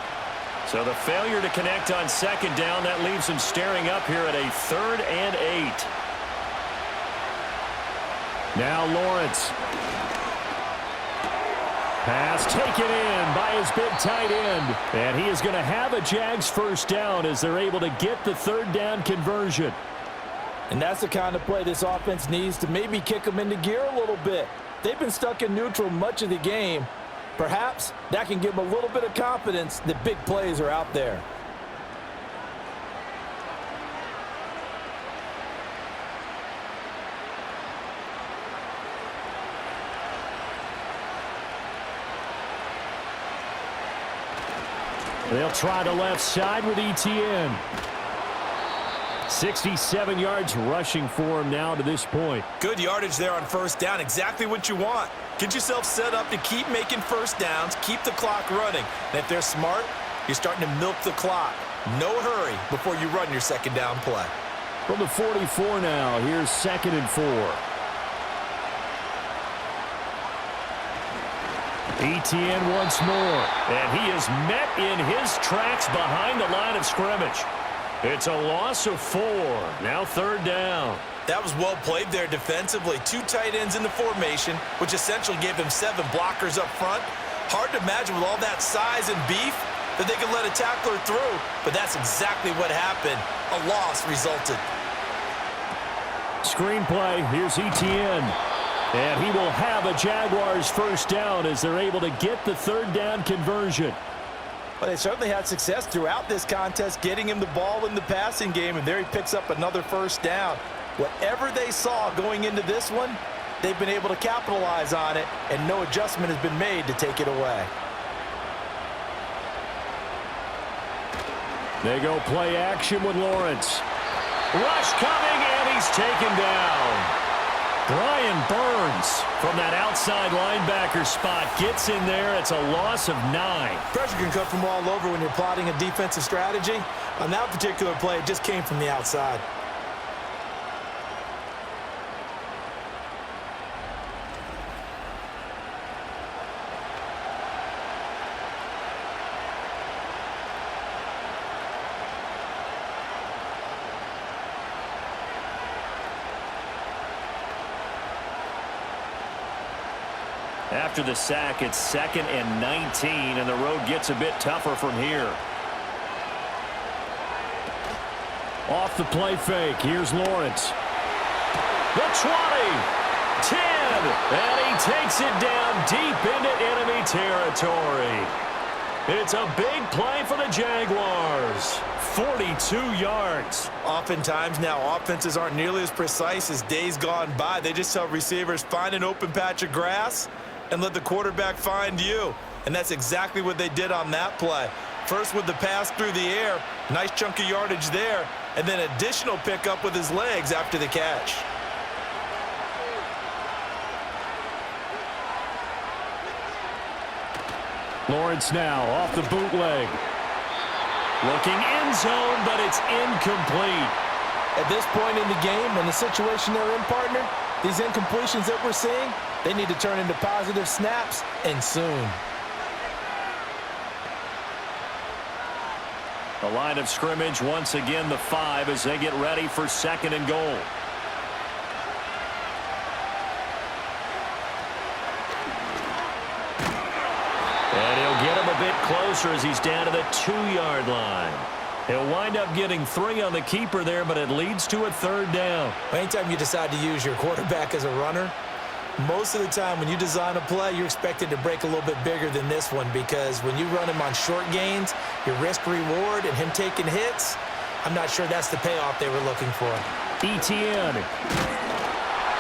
So the failure to connect on 2nd down, that leaves him staring up here at a 3rd and 8. Now Lawrence. Pass taken in by his big tight end. And he is going to have a Jags first down as they're able to get the 3rd down conversion. And that's the kind of play this offense needs to maybe kick them into gear a little bit. They've been stuck in neutral much of the game. Perhaps that can give them a little bit of confidence that big plays are out there. They'll try the left side with ETN. 67 yards rushing for him now to this point. Good yardage there on 1st down. Exactly what you want. Get yourself set up to keep making 1st downs, keep the clock running. And if they're smart, you're starting to milk the clock. No hurry before you run your 2nd down play. From the 44 now, here's 2nd and 4. ETN once more. And he is met in his tracks behind the line of scrimmage. It's a loss of 4. Now 3rd down. That was well played there defensively. 2 tight ends in the formation, which essentially gave them 7 blockers up front. Hard to imagine with all that size and beef that they could let a tackler through, but that's exactly what happened. A loss resulted. Screenplay, here's ETN. And he will have a Jaguars first down as they're able to get the 3rd down conversion. Well, they certainly had success throughout this contest, getting him the ball in the passing game, and there he picks up another 1st down. Whatever they saw going into this one, they've been able to capitalize on it, and no adjustment has been made to take it away. They go play action with Lawrence. Rush coming, and he's taken down. Brian Burns from that outside linebacker spot gets in there. It's a loss of 9. Pressure can come from all over when you're plotting a defensive strategy. On that particular play, it just came from the outside. After the sack, it's 2nd and 19, and the road gets a bit tougher from here. Off the play fake. Here's Lawrence. The 20, 10, and he takes it down deep into enemy territory. It's a big play for the Jaguars. 42 yards. Oftentimes now, offenses aren't nearly as precise as days gone by. They just tell receivers, find an open patch of grass and let the quarterback find you. And that's exactly what they did on that play. First with the pass through the air, nice chunk of yardage there, and then additional pickup with his legs after the catch. Lawrence now off the bootleg. Looking end zone, but it's incomplete. At this point in the game, in the situation they're in, partner, these incompletions that we're seeing, they need to turn into positive snaps, and soon. The line of scrimmage once again the 5 as they get ready for 2nd and goal. And he'll get him a bit closer as he's down to the 2-yard line. He'll wind up getting 3 on the keeper there, but it leads to a 3rd down. Anytime you decide to use your quarterback as a runner, most of the time when you design a play, you're expected to break a little bit bigger than this one, because when you run him on short gains, your risk-reward and him taking hits, I'm not sure that's the payoff they were looking for. ETN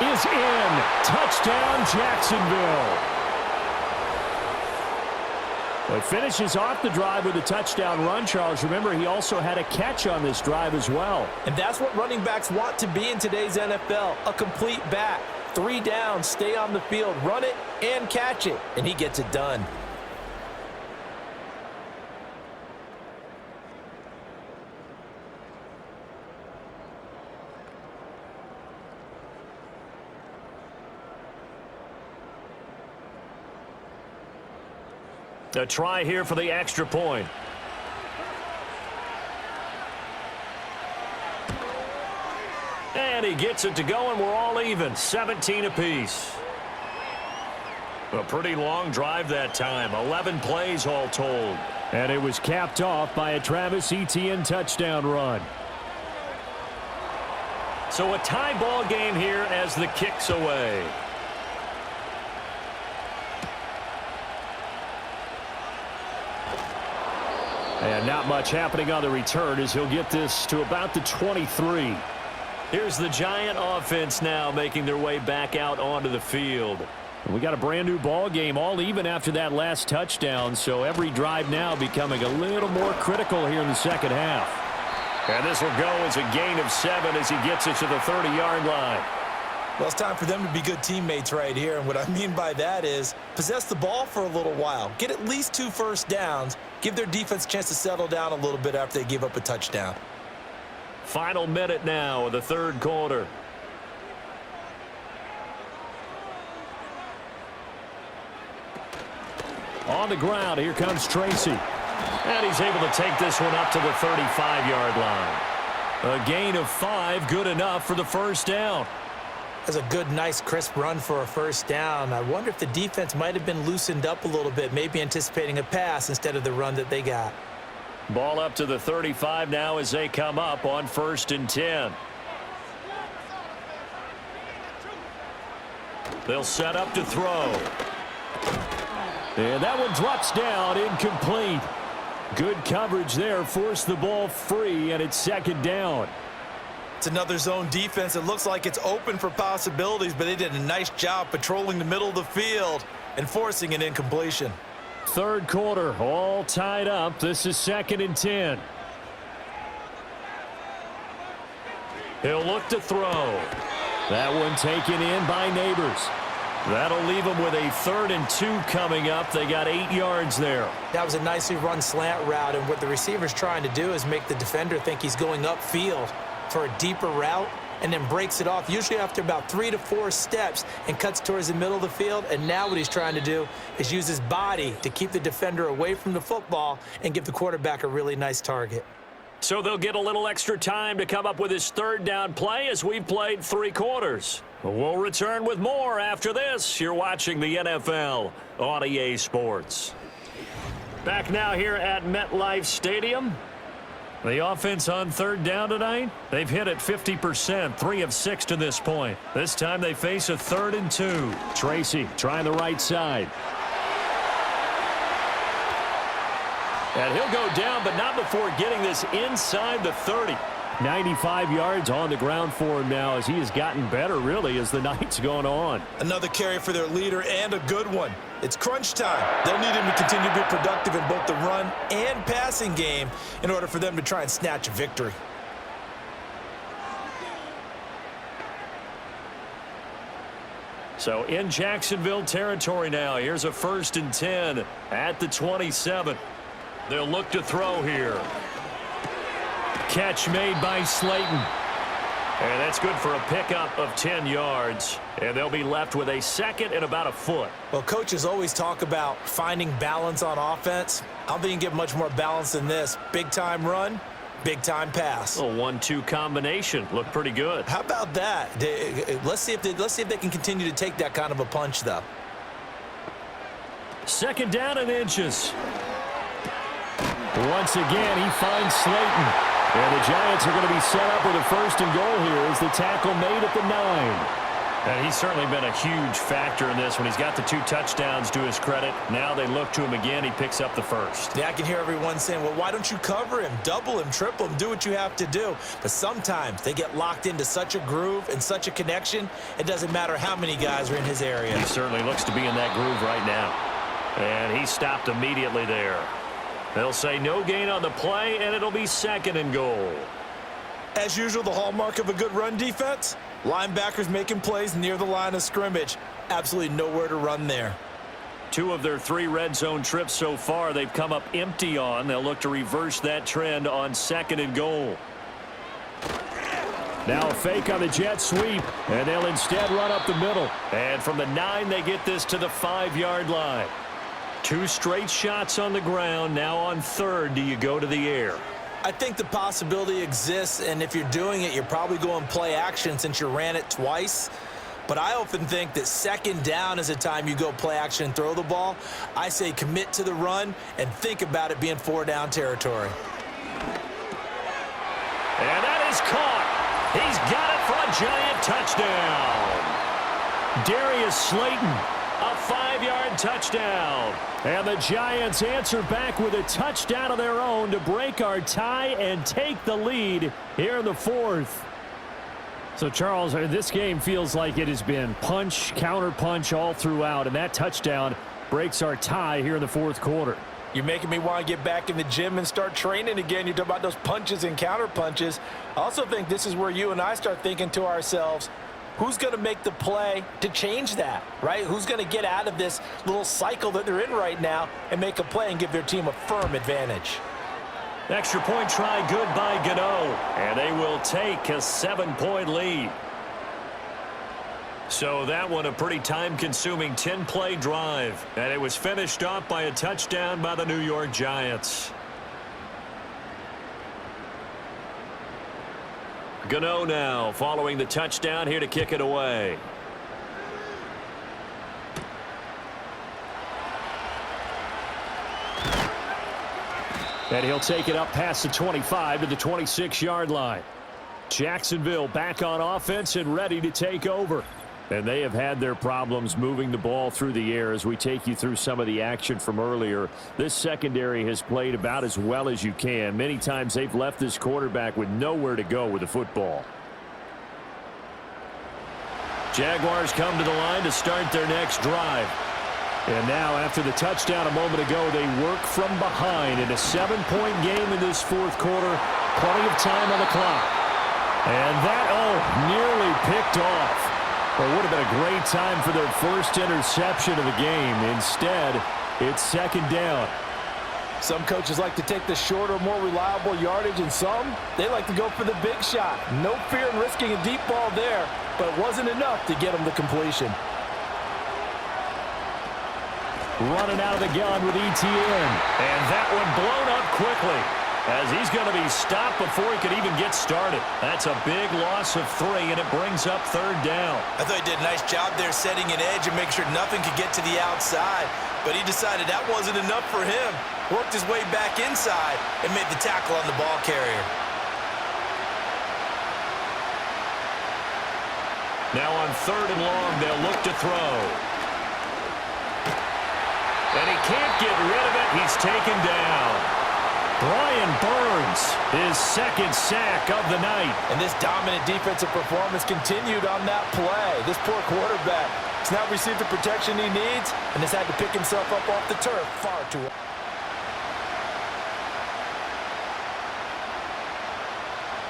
is in. Touchdown, Jacksonville. Well, he finishes off the drive with a touchdown run, Charles. Remember, he also had a catch on this drive as well. And that's what running backs want to be in today's NFL, a complete back. 3 downs, stay on the field, run it, and catch it. And he gets it done. A try here for the extra point. And he gets it to go, and we're all even. 17 apiece. A pretty long drive that time. 11 plays all told. And it was capped off by a Travis Etienne touchdown run. So a tie ball game here as the kick's away. And not much happening on the return as he'll get this to about the 23. Here's the Giant offense now making their way back out onto the field. We got a brand new ball game, all even after that last touchdown, so every drive now becoming a little more critical here in the second half. And this will go as a gain of 7 as he gets it to the 30-yard line. Well, it's time for them to be good teammates right here, and what I mean by that is possess the ball for a little while, get at least 2 first downs, give their defense a chance to settle down a little bit after they give up a touchdown. Final minute now of the 3rd quarter. On the ground, here comes Tracy. And he's able to take this one up to the 35-yard line. A gain of 5, good enough for the first down. That's a good, nice, crisp run for a first down. I wonder if the defense might have been loosened up a little bit, maybe anticipating a pass instead of the run that they got. Ball up to the 35 now as they come up on 1st and 10. They'll set up to throw. And that one drops down, incomplete. Good coverage there, forced the ball free, and it's 2nd down. It's another zone defense. It looks like it's open for possibilities, but they did a nice job patrolling the middle of the field and forcing an incompletion. 3rd quarter, all tied up. This is 2nd and 10. He'll look to throw. That one taken in by Neighbors. That'll leave them with a 3rd and 2 coming up. They got 8 yards there. That was a nicely run slant route, and what the receiver's trying to do is make the defender think he's going upfield for a deeper route, and then breaks it off, usually after about 3 to 4 steps, and cuts towards the middle of the field. And now what he's trying to do is use his body to keep the defender away from the football and give the quarterback a really nice target. So they'll get a little extra time to come up with his 3rd down play as we've played 3 quarters. We'll return with more after this. You're watching the NFL on EA Sports. Back now here at MetLife Stadium. The offense on 3rd down tonight, they've hit it 50%, 3 of 6 to this point. This time they face a 3rd and 2. Tracy trying the right side. And he'll go down, but not before getting this inside the 30. 95 yards on the ground for him now as he has gotten better, really, as the night's going on. Another carry for their leader, and a good one. It's crunch time. They'll need him to continue to be productive in both the run and passing game in order for them to try and snatch a victory. So in Jacksonville territory now. Here's a 1st and 10 at the 27. They'll look to throw here. Catch made by Slayton. And that's good for a pickup of 10 yards. And they'll be left with a 2nd and about a foot. Well, coaches always talk about finding balance on offense. I don't think you can get much more balance than this. Big-time run, big-time pass. A 1-2 combination. Looked pretty good. How about that? Let's see if they can continue to take that kind of a punch, though. 2nd down and inches. Once again, he finds Slayton. And the Giants are going to be set up with a 1st and goal here as the tackle made at the 9. And he's certainly been a huge factor in this when he's got the 2 touchdowns to his credit. Now they look to him again. He picks up the 1st. Yeah, I can hear everyone saying, well, why don't you cover him, double him, triple him, do what you have to do. But sometimes they get locked into such a groove and such a connection, it doesn't matter how many guys are in his area. He certainly looks to be in that groove right now. And he stopped immediately there. They'll say no gain on the play, and it'll be 2nd and goal. As usual, the hallmark of a good run defense, linebackers making plays near the line of scrimmage. Absolutely nowhere to run there. 2 of their 3 red zone trips so far, they've come up empty on. They'll look to reverse that trend on 2nd and goal. Now a fake on the jet sweep, and they'll instead run up the middle. And from the 9, they get this to the 5-yard line. 2 straight shots on the ground. Now on 3rd, do you go to the air? I think the possibility exists, and if you're doing it, you're probably going play action since you ran it twice. But I often think that 2nd down is a time you go play action and throw the ball. I say commit to the run and think about it being 4-down territory. And that is caught. He's got it for a Giant touchdown. Darius Slayton, a 5-yard touchdown. And the Giants answer back with a touchdown of their own to break our tie and take the lead here in the 4th. So, Charles, this game feels like it has been punch, counter-punch all throughout, and that touchdown breaks our tie here in the 4th quarter. You're making me want to get back in the gym and start training again. You talk about those punches and counter punches. I also think this is where you and I start thinking to ourselves, who's going to make the play to change that, right? Who's going to get out of this little cycle that they're in right now and make a play and give their team a firm advantage? Extra point try good by Gano, and they will take a 7-point lead. So that one a pretty time-consuming 10-play drive, and it was finished off by a touchdown by the New York Giants. Gano now following the touchdown here to kick it away. And he'll take it up past the 25 to the 26-yard line. Jacksonville back on offense and ready to take over. And they have had their problems moving the ball through the air as we take you through some of the action from earlier. This secondary has played about as well as you can. Many times they've left this quarterback with nowhere to go with the football. Jaguars come to the line to start their next drive. And now after the touchdown a moment ago, they work from behind in a 7-point game in this 4th quarter. Plenty of time on the clock. And that, nearly picked off. Well, it would have been a great time for their first interception of the game. Instead, it's second down. Some coaches like to take the shorter, more reliable yardage, and some, they like to go for the big shot. No fear in risking a deep ball there, but it wasn't enough to get them the completion. Running out of the gun with ETN. And that one blown up quickly, as he's going to be stopped before he could even get started. That's a big loss of 3, and it brings up third down. I thought he did a nice job there setting an edge and make sure nothing could get to the outside, but he decided that wasn't enough for him. Worked his way back inside and made the tackle on the ball carrier. Now on third and long, they'll look to throw. And he can't get rid of it. He's taken down. Brian Burns, his second sack of the night. And this dominant defensive performance continued on that play. This poor quarterback has now received the protection he needs and has had to pick himself up off the turf far too often.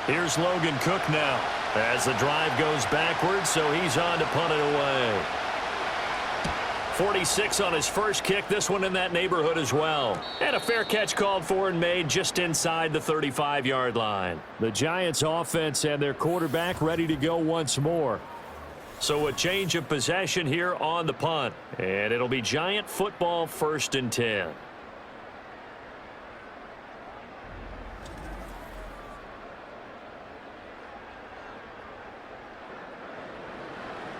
Here's Logan Cook now as the drive goes backwards, so he's on to punt it away. 46 on his first kick, this one in that neighborhood as well. And a fair catch called for and made just inside the 35-yard line. The Giants offense and their quarterback ready to go once more. So a change of possession here on the punt. And it'll be Giant football, 1st and 10.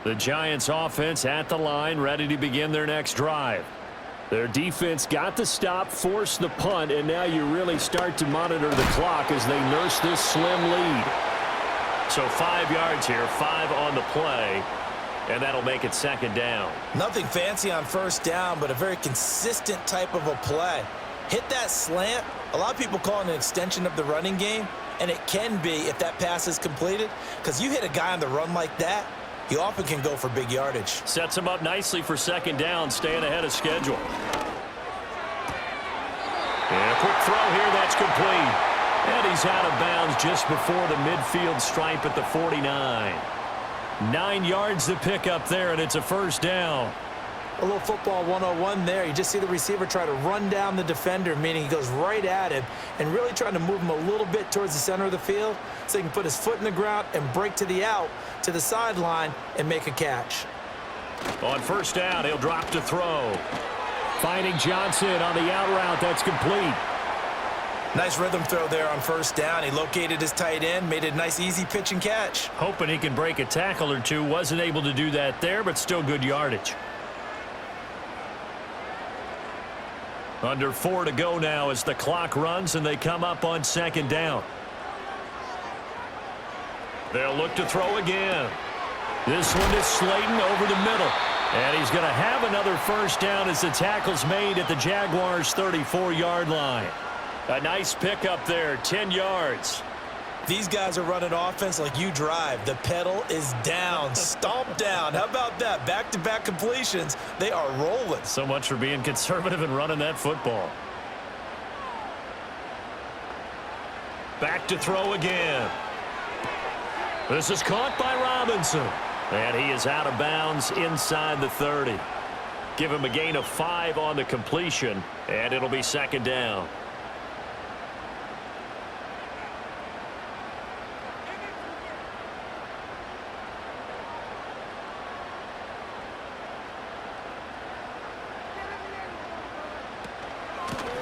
The Giants offense at the line, ready to begin their next drive. Their defense got the stop, forced the punt, and now you really start to monitor the clock as they nurse this slim lead. So 5 yards here, 5 on the play, and that'll make it second down. Nothing fancy on first down, but a very consistent type of a play. Hit that slant. A lot of people call it an extension of the running game, and it can be if that pass is completed, because you hit a guy on the run like that, you often can go for big yardage. Sets him up nicely for second down, staying ahead of schedule. And a quick throw here, that's complete. And he's out of bounds just before the midfield stripe at the 49. 9 yards to pick up there, and it's a first down. A little football 101 there. You just see the receiver try to run down the defender, meaning he goes right at him and really trying to move him a little bit towards the center of the field so he can put his foot in the ground and break to the out, to the sideline, and make a catch. On first down, he'll drop to throw. Finding Johnson on the out route. That's complete. Nice rhythm throw there on first down. He located his tight end, made a nice easy pitch and catch. Hoping he can break a tackle or two. Wasn't able to do that there, but still good yardage. Under 4 to go now as the clock runs and they come up on second down. They'll look to throw again. This one to Slayton over the middle. And he's going to have another first down as the tackle's made at the Jaguars' 34-yard line. A nice pickup there, 10 yards. These guys are running offense like you drive. The pedal is down, stomp down. How about that? Back-to-back completions. They are rolling. So much for being conservative and running that football. Back to throw again. This is caught by Robinson. And he is out of bounds inside the 30. Give him a gain of 5 on the completion, and it'll be second down.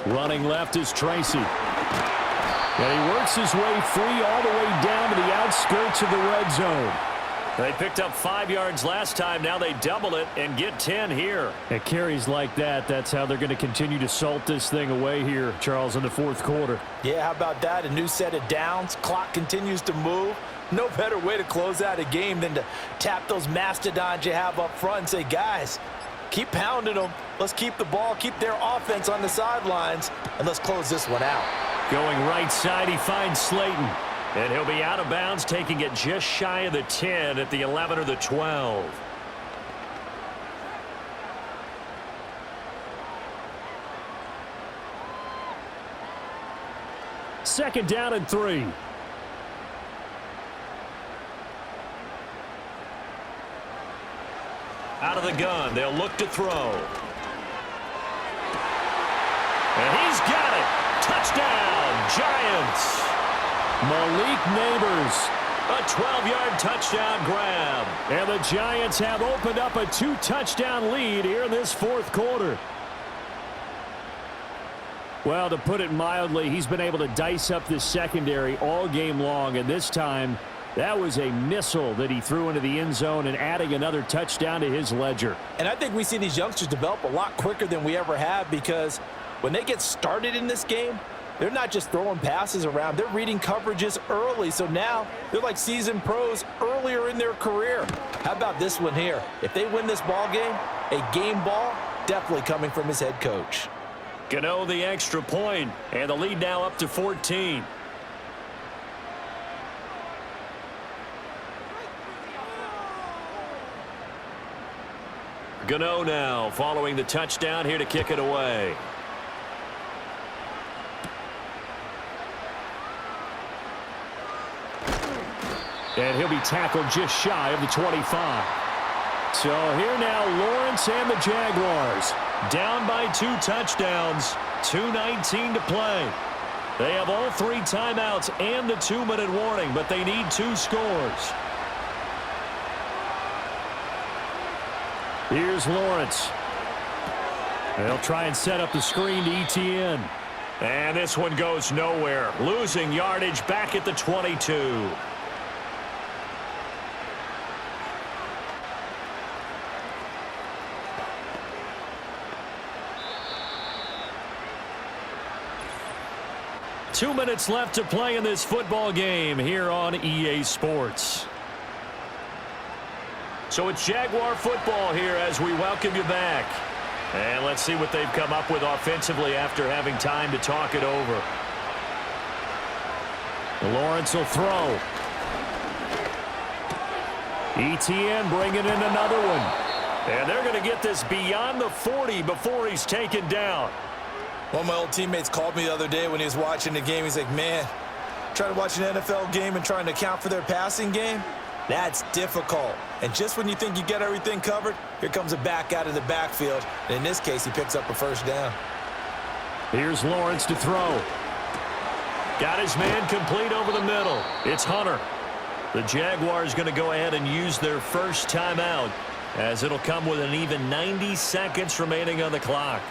Running left is Tracy. And he works his way free all the way down to the outskirts of the red zone. They picked up 5 yards last time. Now they double it and get 10 here. At carries like that, that's how they're going to continue to salt this thing away here, Charles, in the fourth quarter. Yeah, how about that? A new set of downs. Clock continues to move. No better way to close out a game than to tap those mastodons you have up front and say, guys, keep pounding them. Let's keep the ball, keep their offense on the sidelines, and let's close this one out. Going right side, he finds Slayton. And he'll be out of bounds, taking it just shy of the 10 at the 11 or the 12. Second down and 3. Out of the gun, they'll look to throw. And he's got it. Touchdown, Giants. Malik Neighbors. A 12-yard touchdown grab. And the Giants have opened up a 2-touchdown lead here in this fourth quarter. Well, to put it mildly, he's been able to dice up this secondary all game long, and this time that was a missile that he threw into the end zone and adding another touchdown to his ledger. And I think we see these youngsters develop a lot quicker than we ever have, because when they get started in this game, they're not just throwing passes around. They're reading coverages early. So now they're like seasoned pros earlier in their career. How about this one here? If they win this ball game, a game ball definitely coming from his head coach. Gano the extra point, and the lead now up to 14. Gano now following the touchdown here to kick it away. And he'll be tackled just shy of the 25. So here now, Lawrence and the Jaguars. Down by 2 touchdowns, 2:19 to play. They have all 3 timeouts and the 2-minute warning, but they need 2 scores. Here's Lawrence. They'll try and set up the screen to ETN. And this one goes nowhere. Losing yardage back at the 22. Two minutes left to play in this football game here on EA Sports. So it's Jaguar football here as we welcome you back. And let's see what they've come up with offensively after having time to talk it over. Lawrence will throw. ETN bringing in another one. And they're going to get this beyond the 40 before he's taken down. One of my old teammates called me the other day when he was watching the game. He's like, man, trying to watch an NFL game and trying to account for their passing game, that's difficult. And just when you think you get everything covered, here comes a back out of the backfield. And in this case, he picks up a first down. Here's Lawrence to throw. Got his man complete over the middle. It's Hunter. The Jaguars going to go ahead and use their first timeout, as it'll come with an even 90 seconds remaining on the clock.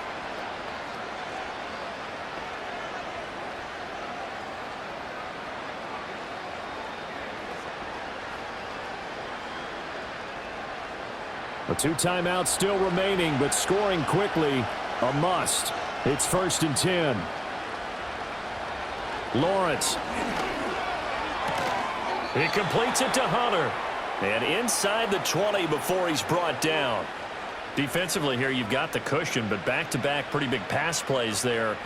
The 2 timeouts still remaining, but scoring quickly, a must. It's 1st and 10. Lawrence. He completes it to Hunter. And inside the 20 before he's brought down. Defensively here, you've got the cushion, but back-to-back pretty big pass plays there.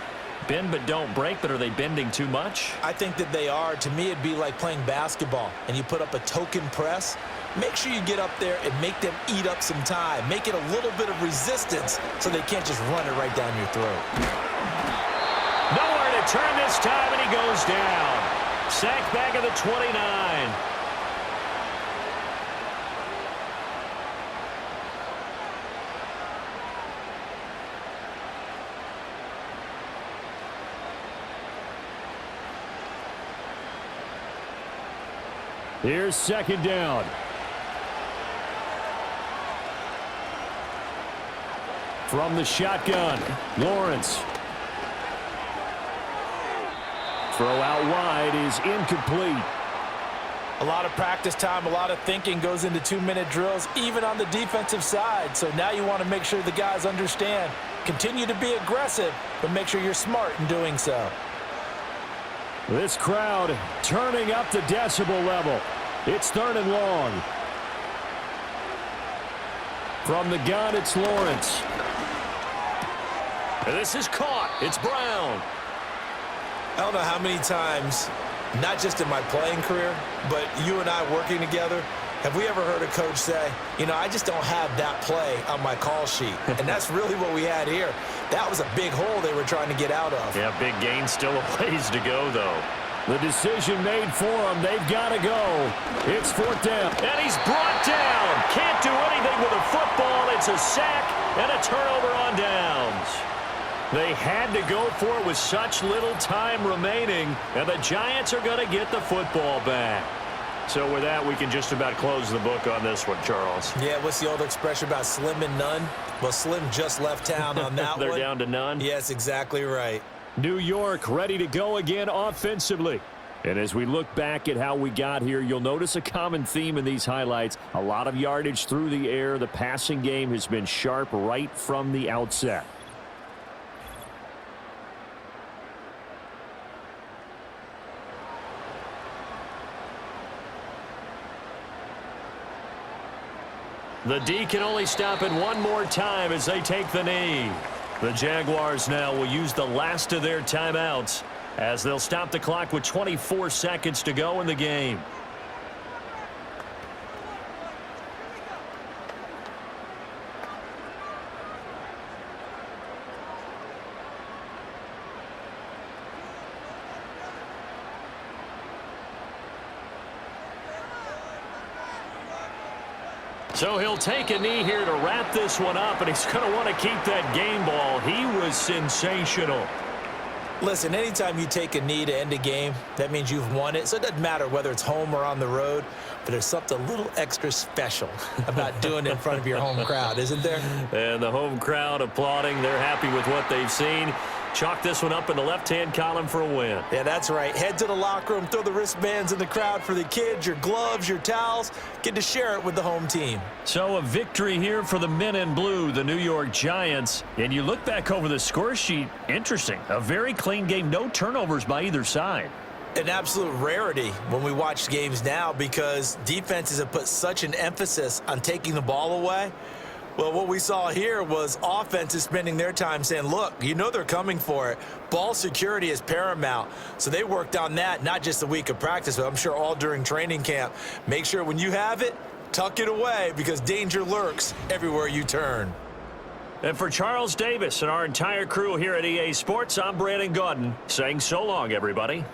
Bend but don't break, but are they bending too much? I think that they are. To me, it'd be like playing basketball, and you put up a token press. Make sure you get up there and make them eat up some time. Make it a little bit of resistance so they can't just run it right down your throat. Nowhere to turn this time, and he goes down. Sacked back at the 29. Here's 2nd down. From the shotgun, Lawrence. Throw out wide is incomplete. A lot of practice time, a lot of thinking goes into 2-minute drills, even on the defensive side. So now you want to make sure the guys understand. Continue to be aggressive, but make sure you're smart in doing so. This crowd turning up the decibel level. It's 3rd and long. From the gun, it's Lawrence. And this is caught. It's Brown. I don't know how many times, not just in my playing career, but you and I working together, have we ever heard a coach say, you know, I just don't have that play on my call sheet. And that's really what we had here. That was a big hole they were trying to get out of. Yeah, big gain, still a ways to go, though. The decision made for them. They've got to go. It's 4th down. And he's brought down. Can't do anything lead with a football. It's a sack and a turnover on downs. They had to go for it with such little time remaining, and the Giants are going to get the football back. So with that, we can just about close the book on this one, Charles. Yeah, what's the old expression about slim and none? Well, Slim just left town on that They're one. down to none? Yes, exactly right. New York ready to go again offensively. And as we look back at how we got here, you'll notice a common theme in these highlights. A lot of yardage through the air. The passing game has been sharp right from the outset. The D can only stop it one more time as they take the knee. The Jaguars now will use the last of their timeouts as they'll stop the clock with 24 seconds to go in the game. So he'll take a knee here to wrap this one up, and he's going to want to keep that game ball. He was sensational. Listen, anytime you take a knee to end a game, that means you've won it. So it doesn't matter whether it's home or on the road, but there's something a little extra special about doing it in front of your home crowd, isn't there? And the home crowd applauding. They're happy with what they've seen. Chalk this one up in the left-hand column for a win. Yeah, that's right. Head to the locker room, throw the wristbands in the crowd for the kids, your gloves, your towels. Get to share it with the home team. So a victory here for the men in blue, the New York Giants. And you look back over the score sheet, interesting. A very clean game, no turnovers by either side. An absolute rarity when we watch games now because defenses have put such an emphasis on taking the ball away. Well, what we saw here was offenses spending their time saying, look, you know they're coming for it. Ball security is paramount. So they worked on that, not just a week of practice, but I'm sure all during training camp. Make sure when you have it, tuck it away because danger lurks everywhere you turn. And for Charles Davis and our entire crew here at EA Sports, I'm Brandon Gaudin saying so long, everybody.